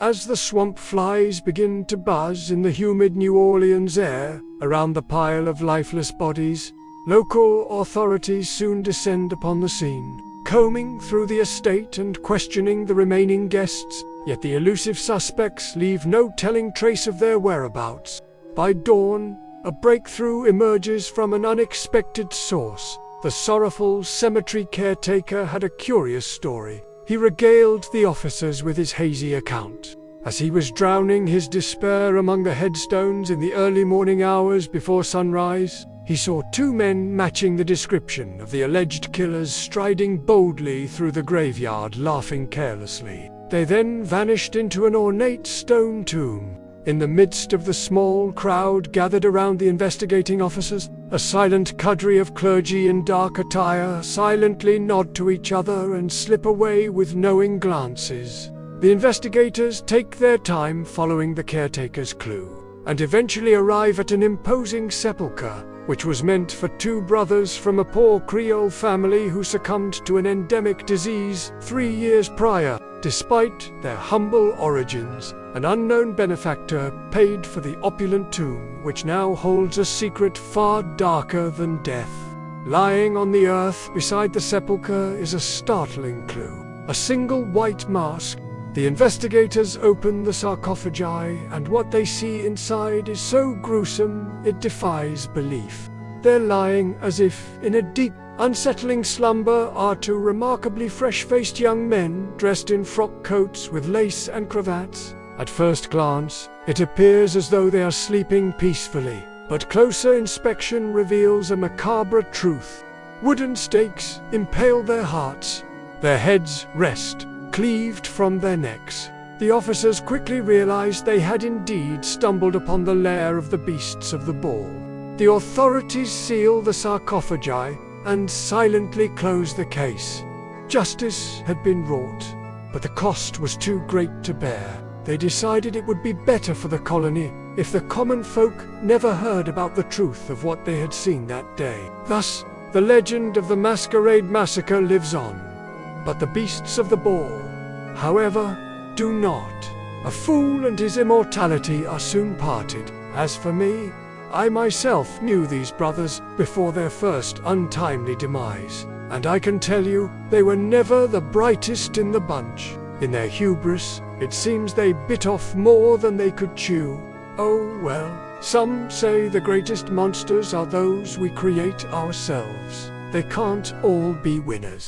As the swamp flies begin to buzz in the humid New Orleans air around the pile of lifeless bodies, local authorities soon descend upon the scene, combing through the estate and questioning the remaining guests, yet the elusive suspects leave no telling trace of their whereabouts. By dawn, a breakthrough emerges from an unexpected source. The sorrowful cemetery caretaker had a curious story. He regaled the officers with his hazy account. As he was drowning his despair among the headstones in the early morning hours before sunrise, he saw two men matching the description of the alleged killers striding boldly through the graveyard, laughing carelessly. They then vanished into an ornate stone tomb. In the midst of the small crowd gathered around the investigating officers, a silent cadre of clergy in dark attire silently nod to each other and slip away with knowing glances. The investigators take their time following the caretaker's clue, and eventually arrive at an imposing sepulchre, which was meant for two brothers from a poor Creole family who succumbed to an endemic disease 3 years prior. Despite their humble origins, an unknown benefactor paid for the opulent tomb, which now holds a secret far darker than death. Lying on the earth beside the sepulchre is a startling clue: a single white mask. The investigators open the sarcophagi, and what they see inside is so gruesome it defies belief. They're lying as if in a deep, unsettling slumber are two remarkably fresh-faced young men dressed in frock coats with lace and cravats. At first glance, it appears as though they are sleeping peacefully, but closer inspection reveals a macabre truth. Wooden stakes impale their hearts. Their heads rest, cleaved from their necks. The officers quickly realized they had indeed stumbled upon the lair of the beasts of the ball. The authorities seal the sarcophagi and silently close the case. Justice had been wrought, but the cost was too great to bear. They decided it would be better for the colony if the common folk never heard about the truth of what they had seen that day. Thus, the legend of the Masquerade Massacre lives on. But the beasts of the ball, however, do not. A fool and his immortality are soon parted. As for me, I myself knew these brothers before their first untimely demise, and I can tell you they were never the brightest in the bunch. In their hubris, it seems they bit off more than they could chew. Oh well, some say the greatest monsters are those we create ourselves. They can't all be winners.